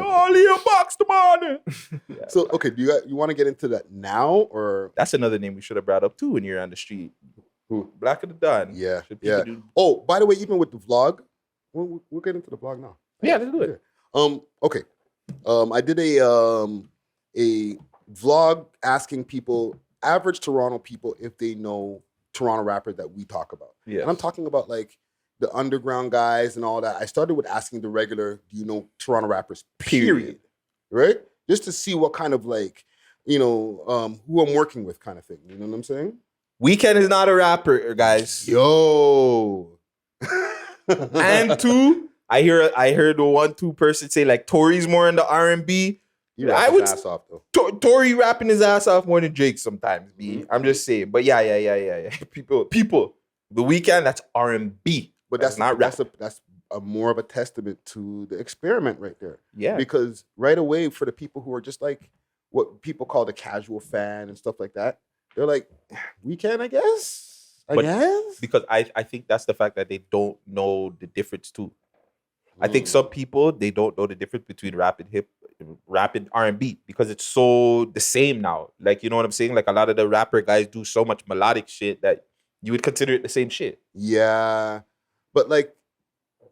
only a box the money. Yeah, So okay, do you want to get into that now or that's another name we should have brought up too when you're on the street. who? Black of the Dawn. Yeah, Should people yeah. do- Oh, by the way, even with the vlog, we'll get into the vlog now. Yeah, let's do it. Okay. I did a vlog asking people, average Toronto people, if they know Toronto rappers that we talk about. Yeah. And I'm talking about like the underground guys and all that. I started with asking the regular, do you know Toronto rappers? Period. Right? Just to see what kind of like, who I'm working with kind of thing. You know what I'm saying? Weeknd is not a rapper, guys. Yo. And two, I heard the 1-2 person say like Tory's more in the R&B. You rap his ass off though. Tory rapping his ass off more than Drake sometimes. B. I'm just saying, but yeah. People. The Weeknd, that's R&B, but that's not rap. That's a more of a testament to the experiment right there. Yeah, because right away for the people who are just like what people call the casual fan and stuff like that, they're like, Weeknd, I guess. Because I think that's the fact that they don't know the difference too. I think some people, they don't know the difference between rap and R&B because it's so the same now. Like, you know what I'm saying? Like a lot of the rapper guys do so much melodic shit that you would consider it the same shit. Yeah. But like,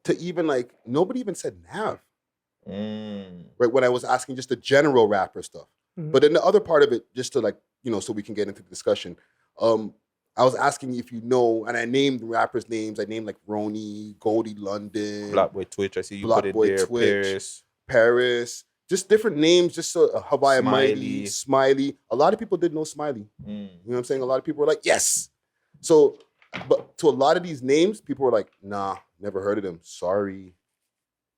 to even like, nobody even said Nav. Right, when I was asking just the general rapper stuff. But then the other part of it, just to like, so we can get into the discussion, I was asking if you know, and I named rappers' names. I named like Roni, Goldie London, Black Boy Twitch. I see you Black put it Boy there. Twitch, Paris. Just different names, just so Hawaii Mighty, Smiley. A lot of people didn't know Smiley. You know what I'm saying? A lot of people were like, yes. So, but to a lot of these names, people were like, nah, never heard of them. Sorry.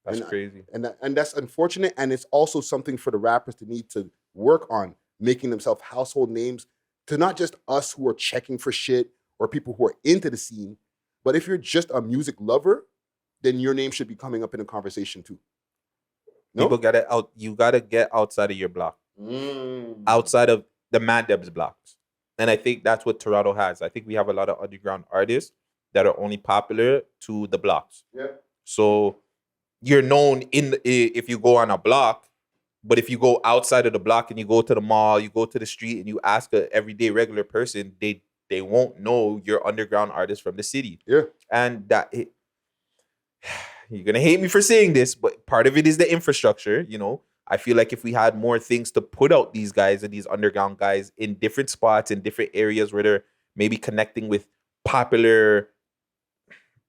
That's crazy. And that's unfortunate. And it's also something for the rappers to need to work on, making themselves household names to not just us who are checking for shit or people who are into the scene, but if you're just a music lover, then your name should be coming up in a conversation too. No? You gotta get outside of your block. Outside of the Mad Debs blocks. And I think that's what Toronto has. I think we have a lot of underground artists that are only popular to the blocks. Yeah. So you're known if you go on a block, but if you go outside of the block and you go to the mall, you go to the street and you ask a everyday regular person, they won't know you're underground artist from the city. Yeah. And you're gonna hate me for saying this, but part of it is the infrastructure. I feel like if we had more things to put out these guys and these underground guys in different spots, in different areas where they're maybe connecting with popular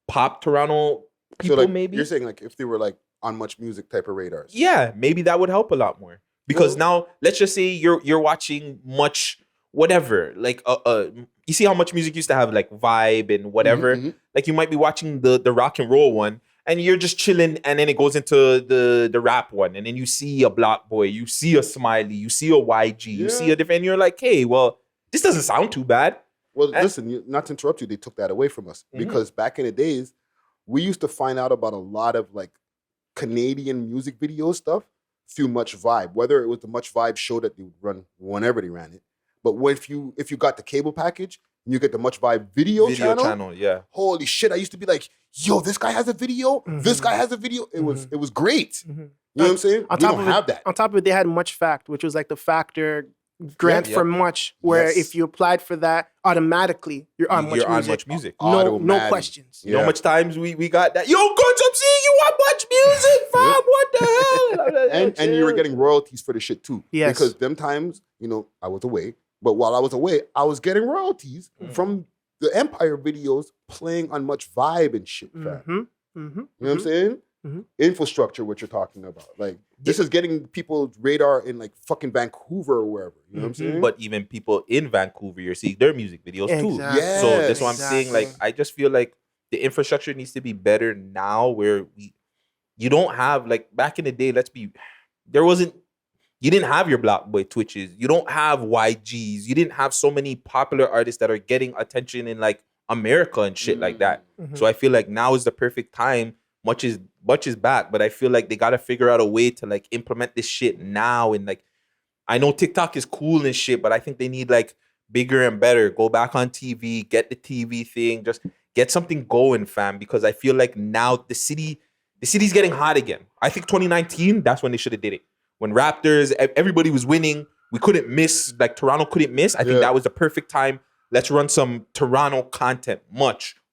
pop Toronto people, so like, maybe. You're saying like if they were like on Much Music type of radars. Yeah, maybe that would help a lot more. Because now, let's just say you're watching Much whatever. Like you see how Much Music used to have like Vibe and whatever. Like you might be watching the rock and roll one, and you're just chilling, and then it goes into the rap one, and then you see a Block Boy, you see a Smiley, you see a YG, you see a different, and you're like, hey, well, this doesn't sound too bad. Well, listen, not to interrupt you, they took that away from us because back in the days, we used to find out about a lot of like Canadian music video stuff through Much Vibe, whether it was the Much Vibe show that they would run whenever they ran it. But if you got the cable package and you get the Much Vibe video channel, yeah. Holy shit! I used to be like, yo, this guy has a video. This guy has a video. It was great. You know what I'm saying? We don't have that. On top of it, they had Much Fact, which was like the factor grant for Much, where if you applied for that, automatically you're on Much Music. No questions. You know how much times we got that? Yo, coach, I'm seeing you on Much Music, fam. What the hell? and you were getting royalties for the shit too. Yes. Because them times, I was away. But while I was away, I was getting royalties from the Empire videos playing on Much Vibe and shit, fam. You know what I'm saying? Infrastructure, what you're talking about. Like, this is getting people's radar in like fucking Vancouver or wherever. You know what I'm saying? But even people in Vancouver, you're seeing their music videos too. Yes. So that's what I'm saying. Like, I just feel like the infrastructure needs to be better now where you don't have, like, back in the day, you didn't have your Black Boy Twitches. You don't have YGs. You didn't have so many popular artists that are getting attention in like America and shit like that. So I feel like now is the perfect time. Much is back, but I feel like they gotta figure out a way to like implement this shit now. And like, I know TikTok is cool and shit, but I think they need like bigger and better. Go back on TV, get the TV thing, just get something going, fam. Because I feel like now the city the city's getting hot again. I think 2019, that's when they should have did it. When Raptors, everybody was winning. We couldn't miss, like Toronto couldn't miss. I think that was the perfect time. Let's run some Toronto content.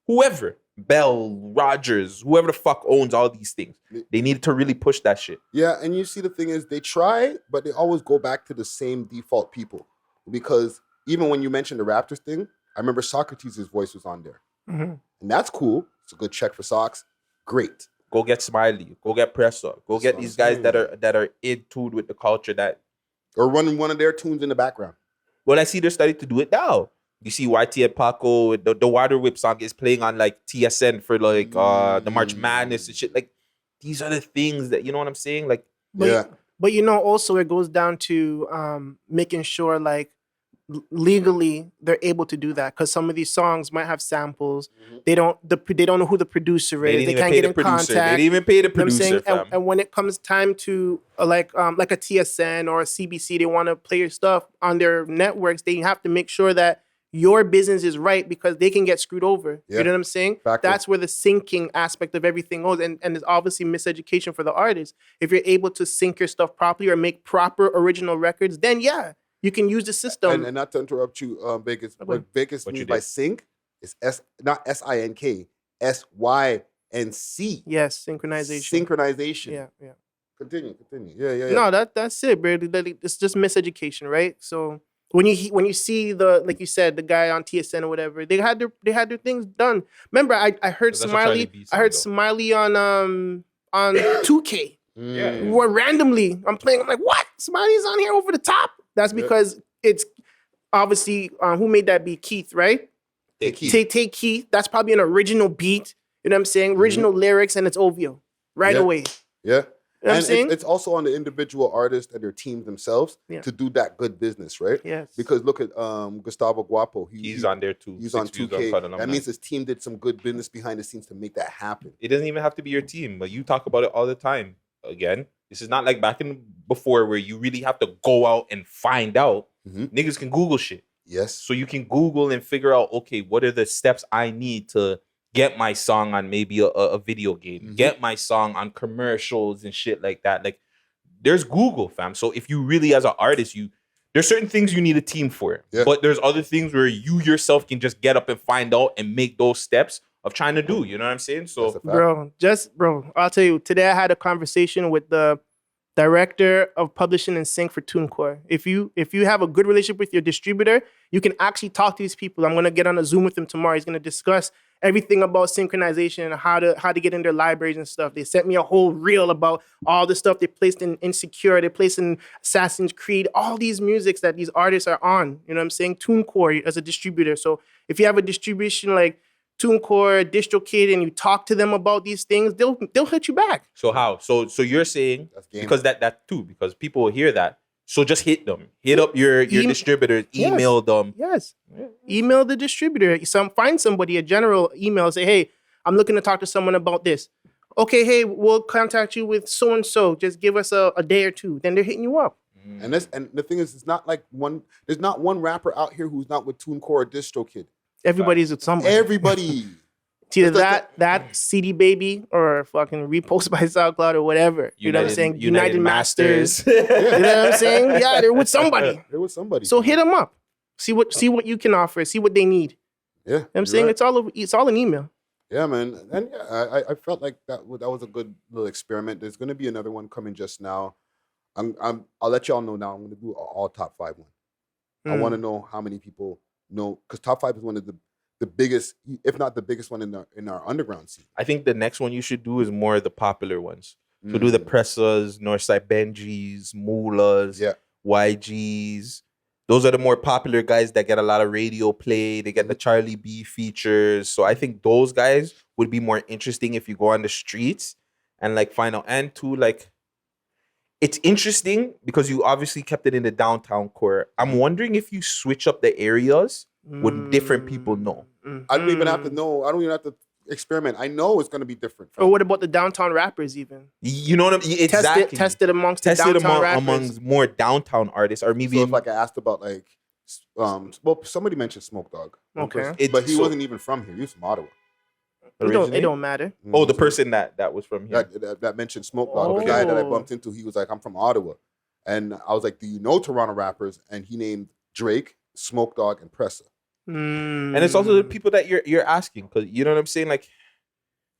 Whoever, Bell, Rogers, whoever the fuck owns all these things. They needed to really push that shit. Yeah, and you see the thing is they try, but they always go back to the same default people. Because even when you mentioned the Raptors thing, I remember Socrates' voice was on there. And that's cool. It's a good check for Sox. Great. Go get Smiley. Go get Pressa. Go get these guys that are in tune with the culture that... Or running one of their tunes in the background. Well, I see they're starting to do it now. You see YT and Paco, the Water Whip song is playing on like TSN for like the March Madness and shit. Like, these are the things that, you know what I'm saying? Like, But also it goes down to making sure like legally they're able to do that, because some of these songs might have samples. They don't know who the producer is. They can't get in contact. They didn't even pay the producer. And when it comes time to like a TSN or a CBC, they want to play your stuff on their networks. They have to make sure that your business is right, because they can get screwed over. You know what I'm saying? That's where the syncing aspect of everything goes. And there's obviously miseducation for the artist. If you're able to sync your stuff properly or make proper original records, then you can use the system. And not to interrupt you, Vegas, what Vegas means by sync is not SINK, SYNC. Yes, synchronization. Synchronization. Yeah. Continue. Yeah. No, that's it, bro. It's just miseducation, right? So when you see the, like you said, the guy on TSN or whatever, they had their things done. Remember, I heard Smiley. I heard Smiley on 2K. Where randomly I'm playing. I'm like, what? Smiley's on here over the top. That's because it's obviously who made that beat? Keith, right? Take Keith. That's probably an original beat. You know what I'm saying? Original lyrics, and it's OVO right away. Yeah. You know what I'm saying? It's also on the individual artist and their team themselves to do that good business, right? Yes. Because look at Gustavo Guapo. He's on there too. He's on 2K. That means his team did some good business behind the scenes to make that happen. It doesn't even have to be your team, but you talk about it all the time. Again, this is not like back in before where you really have to go out and find out. Niggas can Google shit. Yes. So you can Google and figure out, okay, what are the steps I need to get my song on maybe a video game, get my song on commercials and shit like that. Like, there's Google, fam. So if you really, as an artist, there's certain things you need a team for. Yeah. But there's other things where you yourself can just get up and find out and make those steps of trying to do. You know what I'm saying? So, bro, I'll tell you, today I had a conversation with the director of publishing and sync for TuneCore. If you have a good relationship with your distributor, you can actually talk to these people. I'm going to get on a Zoom with him tomorrow. He's going to discuss everything about synchronization and how to get in their libraries and stuff. They sent me a whole reel about all the stuff they placed in Insecure, they placed in Assassin's Creed, all these musics that these artists are on. You know what I'm saying? TuneCore as a distributor. So if you have a distribution like TuneCore, DistroKid, and you talk to them about these things, they'll hit you back. So how? So you're saying, because that too, because people will hear that. So just hit them. Hit up your distributors. Email them. Yes. Email the distributor. Find somebody, a general email. Say, hey, I'm looking to talk to someone about this. Okay, hey, we'll contact you with so and so. Just give us a day or two. Then they're hitting you up. And the thing is, it's not like there's not one rapper out here who's not with TuneCore or DistroKid. Everybody's with somebody. Everybody. It's either that CD Baby or fucking repost by SoundCloud or whatever. You know what I'm saying? United Masters. You know what I'm saying? Yeah, they're with somebody. So hit them up. See what you can offer. See what they need. Yeah. You know what I'm saying? Right. It's all an email. Yeah, man. And I felt like that was a good little experiment. There's going to be another one coming just now. I'll let y'all know now. I'm going to do an all top 5 one. I want to know how many people know, because top 5 is one of the biggest, if not the biggest one in our underground scene. I think the next one you should do is more of the popular ones. So do the Pressas, Northside Benjis, Moolas, YGs. Those are the more popular guys that get a lot of radio play. They get the Charlie B features. So I think those guys would be more interesting if you go on the streets and like find out. And too, like, it's interesting because you obviously kept it in the downtown core. I'm wondering if you switch up the areas, would different people know? I don't even have to know. I don't even have to experiment. I know it's going to be different. Or what about the downtown rappers even? You know what I mean? Exactly. Tested amongst the downtown rappers. Amongst more downtown artists, or maybe. So if I asked about like, well, somebody mentioned Smoke Dogg. Okay. But he wasn't even from here. He was from Ottawa. Originally? It don't matter. Oh, the person that was from here. That mentioned Smoke Dog, the guy that I bumped into, he was like, I'm from Ottawa. And I was like, do you know Toronto rappers? And he named Drake, Smoke Dogg, and Pressa. And it's also the people that you're asking, because you know what I'm saying, like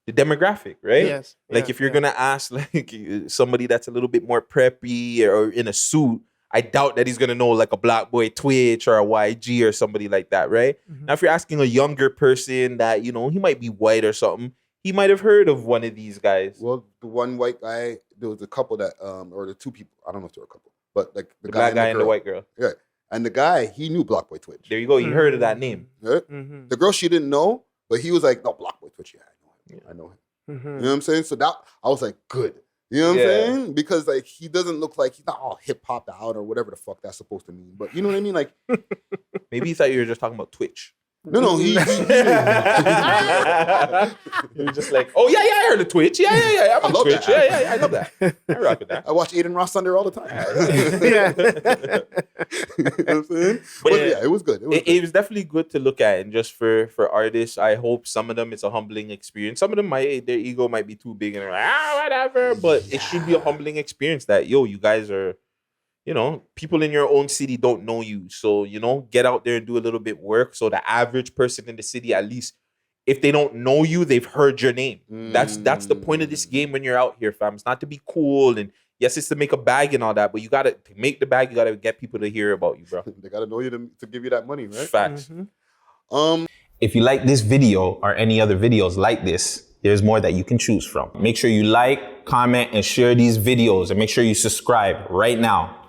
the demographic, right? Yes. Like if you're gonna ask like somebody that's a little bit more preppy or in a suit, I doubt that he's gonna know like a Black Boy Twitch or a YG or somebody like that, right? Now if you're asking a younger person that, you know, he might be white or something, he might have heard of one of these guys. Well, the one white guy, there was a couple that, or the two people, I don't know if there were a couple, but like the black guy and the white girl. Yeah. And the guy, he knew Black Boy Twitch. There you go. You heard of that name. Right? The girl, she didn't know, but he was like, no, Black Boy Twitch, yeah, I know him. You know what I'm saying? So that, I was like, good. You know what I'm saying? Because like, he doesn't look like, he's not all hip-hop out or whatever the fuck that's supposed to mean. But you know what I mean? Like, maybe he thought you were just talking about Twitch. No, he You're just like, oh yeah, I heard of Twitch. Yeah, I'm on Twitch. That. Yeah, I love that. I rock with that. I watch Aiden Ross Thunder all the time. You know what I'm saying? But yeah, it was good. It was definitely good to look at, and just for artists, I hope some of them it's a humbling experience. Some of them their ego might be too big and they're like, whatever. But it should be a humbling experience that you guys are. You know, people in your own city don't know you. So, you know, get out there and do a little bit work. So the average person in the city, at least, if they don't know you, they've heard your name. That's the point of this game when you're out here, fam. It's not to be cool. And yes, it's to make a bag and all that. But you got to make the bag. You got to get people to hear about you, bro. They got to know you to give you that money, right? Facts. If you like this video or any other videos like this, there's more that you can choose from. Make sure you like, comment, and share these videos. And make sure you subscribe right now.